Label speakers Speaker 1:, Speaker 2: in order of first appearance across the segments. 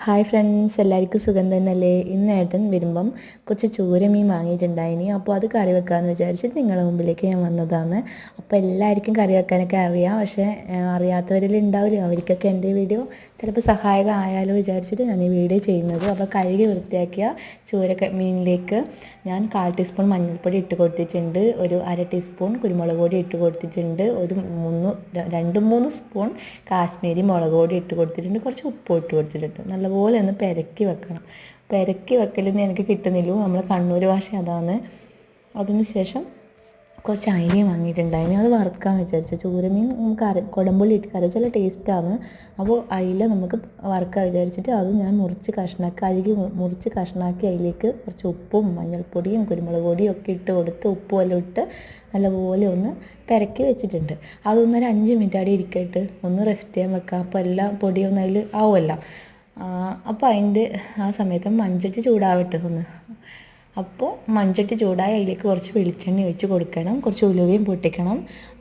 Speaker 1: Hi friends, എല്ലാവർക്കും സുഖം തന്നെയല്ലേ? ഇന്ന് ഏട്ടൻ വരുമ്പം കുറച്ച് ചൂരമീൻ വാങ്ങിയിട്ടുണ്ടായിനി. അപ്പോൾ അത് കറി വെക്കാമെന്ന് വിചാരിച്ചിട്ട് നിങ്ങളുടെ മുമ്പിലേക്ക് ഞാൻ വന്നതാണ്. അപ്പോൾ എല്ലാവർക്കും കറി വെക്കാനൊക്കെ അറിയാം, പക്ഷേ അറിയാത്തവരിൽ ഉണ്ടാവില്ല. അവർക്കൊക്കെ എൻ്റെ വീഡിയോ ചിലപ്പോൾ സഹായകം ആയാലോ വിചാരിച്ചിട്ട് ഞാൻ ഈ വീഡിയോ ചെയ്യുന്നത്. അപ്പോൾ കഴുകി വൃത്തിയാക്കിയ മീനിലേക്ക് ഞാൻ 1/4 ടീസ്പൂൺ മഞ്ഞൾപ്പൊടി ഇട്ട് കൊടുത്തിട്ടുണ്ട്, ഒരു 1/2 ടീസ്പൂൺ കുരുമുളക് പൊടി ഇട്ട് കൊടുത്തിട്ടുണ്ട്, ഒരു 2-3 സ്പൂൺ കാശ്മീരി മുളക് പൊടി ഇട്ട് കൊടുത്തിട്ടുണ്ട്, കുറച്ച് ഉപ്പ് ഇട്ട് കൊടുത്തിട്ടുണ്ട്. നല്ലപോലെ ഒന്ന് പെരക്കി വെക്കണം. പെരക്കി വെക്കലെന്ന് എനിക്ക് കിട്ടുന്നില്ല, നമ്മൾ കണ്ണൂർ ഭാഷ അതാണ്. അതിന് ശേഷം കുറച്ച് അയിലയും വാങ്ങിയിട്ടുണ്ടായിരുന്നു, അത് വറുക്കാൻ വിചാരിച്ചു. ചൂരമീൻ നമുക്ക് കുടംപുളി ഇട്ട് കറി നല്ല ടേസ്റ്റാണ്. അപ്പോൾ അയില നമുക്ക് വറുക്കാൻ വിചാരിച്ചിട്ട് അത് ഞാൻ കഴുകി മുറിച്ച് കഷ്ണാക്കി അതിലേക്ക് കുറച്ച് ഉപ്പും മഞ്ഞൾപ്പൊടിയും കുരുമുളക് പൊടിയും ഒക്കെ ഇട്ട് കൊടുത്ത് ഉപ്പും എല്ലാം ഇട്ട് നല്ലപോലെ ഒന്ന് പെരക്കി വെച്ചിട്ടുണ്ട്. അതൊന്നൊരു 5 മിനിറ്റ് അവിടെ ഇരിക്കട്ട് ഒന്ന് റെസ്റ്റ് ചെയ്യാൻ വെക്കാം. അപ്പോൾ എല്ലാം പൊടിയൊന്നും അതിൽ ആവുമല്ല. അപ്പോൾ അതിൻ്റെ ആ സമയത്ത് മൺചട്ടി ചൂടാവട്ടെ ഒന്ന്. അപ്പോൾ മൺചട്ടി ചൂടായി അതിലേക്ക് കുറച്ച് വെളിച്ചെണ്ണ ഒഴിച്ച് കൊടുക്കണം, കുറച്ച് ഉലുവയും പൊട്ടിക്കണം.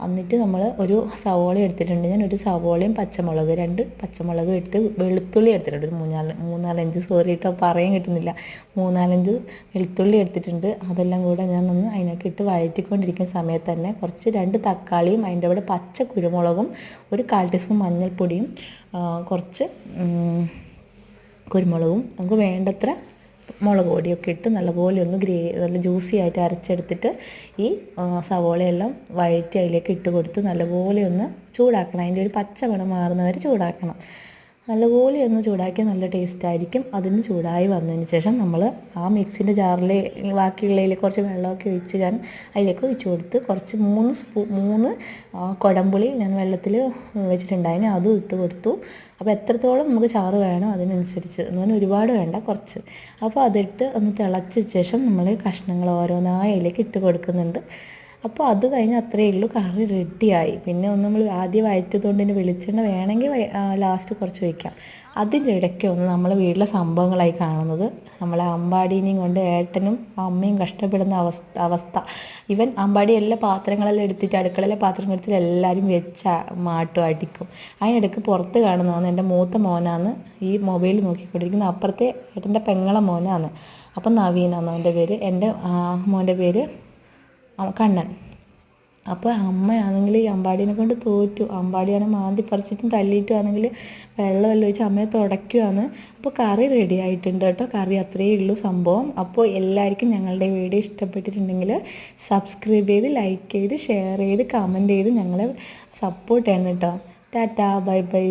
Speaker 1: എന്നിട്ട് നമ്മൾ ഒരു സവോള എടുത്തിട്ടുണ്ട്, ഞാൻ ഒരു സവോളയും 2 പച്ചമുളക് എടുത്ത് വെളുത്തുള്ളി എടുത്തിട്ടുണ്ട്, ഒരു 3-4-5 സോറി കേട്ടോ പറയാൻ കിട്ടുന്നില്ല, 3-4-5 വെളുത്തുള്ളി എടുത്തിട്ടുണ്ട്. അതെല്ലാം കൂടെ ഞാനൊന്ന് അതിനൊക്കെ ഇട്ട് വഴറ്റിക്കൊണ്ടിരിക്കുന്ന സമയത്ത് തന്നെ കുറച്ച് 2 തക്കാളിയും അതിൻ്റെ കൂടെ പച്ച കുരുമുളകും ഒരു 1/4 ടീസ്പൂൺ മഞ്ഞൾപ്പൊടിയും കുറച്ച് കുരുമുളകും നമുക്ക് വേണ്ടത്ര മുളക് പൊടിയൊക്കെ ഇട്ട് നല്ലപോലെ ഒന്ന് നല്ല ജ്യൂസി ആയിട്ട് അരച്ചെടുത്തിട്ട് ഈ സവോളയെല്ലാം വഴറ്റി അതിലേക്ക് ഇട്ട് കൊടുത്ത് നല്ലപോലെ ഒന്ന് ചൂടാക്കണം. അതിൻ്റെ ഒരു പച്ച മണം മാറുന്നവരെ ചൂടാക്കണം. നല്ലപോലെ ഒന്ന് ചൂടാക്കിയാൽ നല്ല ടേസ്റ്റ് ആയിരിക്കും. അതിന് ചൂടായി വന്നതിന് ശേഷം നമ്മൾ ആ മിക്സിൻ്റെ ജാറിൽ ബാക്കിയുള്ളതിൽ കുറച്ച് വെള്ളമൊക്കെ ഒഴിച്ച് ഞാൻ അതിലേക്ക് ഒഴിച്ച് കൊടുത്ത് കുറച്ച് 3 കുടംപുളി ഞാൻ വെള്ളത്തിൽ വെച്ചിട്ടുണ്ടായിരുന്നു, അതും ഇട്ട് കൊടുത്തു. അപ്പോൾ എത്രത്തോളം നമുക്ക് ചാറ് വേണം അതിനനുസരിച്ച്, എന്ന് പറഞ്ഞാൽ ഒരുപാട് വേണ്ട, കുറച്ച്. അപ്പോൾ അതിട്ട് ഒന്ന് തിളച്ച ശേഷം നമ്മൾ കഷ്ണങ്ങൾ ഓരോന്നായി അതിലേക്ക് ഇട്ട് കൊടുക്കുന്നുണ്ട്. അപ്പോൾ അത് കഴിഞ്ഞ് അത്രയേ ഉള്ളൂ, കറി റെഡിയായി. പിന്നെ നമ്മൾ ആദ്യം വഴറ്റതുകൊണ്ട് തന്നെ വെളിച്ചെണ്ണ വേണമെങ്കിൽ ലാസ്റ്റ് കുറച്ച് ഒഴിക്കാം. അതിൻ്റെ ഇടയ്ക്ക് നമ്മളെ വീട്ടിലെ സംഭവങ്ങളായി കാണുന്നത് നമ്മളെ അമ്പാടീനെയും കൊണ്ട് ഏട്ടനും അമ്മയും കഷ്ടപ്പെടുന്ന അവസ്ഥ. ഇവൻ അമ്പാടി എല്ലാ പാത്രങ്ങളെല്ലാം എടുത്തിട്ട് അടുക്കളയിലെ പാത്രങ്ങൾ എടുത്തിട്ട് എല്ലാവരും വെച്ച് മാട്ടും അടിക്കും. അതിനിടയ്ക്ക് പുറത്ത് കാണുന്നതാണ് എൻ്റെ മൂത്ത മോനാണ് ഈ മൊബൈൽ നോക്കിക്കൊണ്ടിരിക്കുന്നത്, അപ്പുറത്തെ ഏട്ടൻ്റെ പെങ്ങളെ മോനാണ്. അപ്പം നവീനാണ് അവൻ്റെ പേര്, എൻ്റെ മോൻ്റെ പേര് കണ്ണൻ. അപ്പോൾ അമ്മയാണെങ്കിൽ ഈ അമ്പാടീനെ കൊണ്ട് തോറ്റു. അമ്പാടിയാണെ മാന്തി പറിച്ചിട്ടും തല്ലിയിട്ടും ആണെങ്കിൽ വെള്ളമെല്ലാം ഒഴിച്ച് അമ്മയെ തുടയ്ക്കുകയാണ്. അപ്പോൾ കറി റെഡി ആയിട്ടുണ്ട് കേട്ടോ, കറി അത്രയേ ഉള്ളൂ സംഭവം. അപ്പോൾ എല്ലാവർക്കും ഞങ്ങളുടെ വീഡിയോ ഇഷ്ടപ്പെട്ടിട്ടുണ്ടെങ്കിൽ സബ്സ്ക്രൈബ് ചെയ്ത് ലൈക്ക് ചെയ്ത് ഷെയർ ചെയ്ത് കമൻറ്റ് ചെയ്ത് ഞങ്ങളെ സപ്പോർട്ട് ചെയ്യണം കേട്ടോ. Tata, bye bye.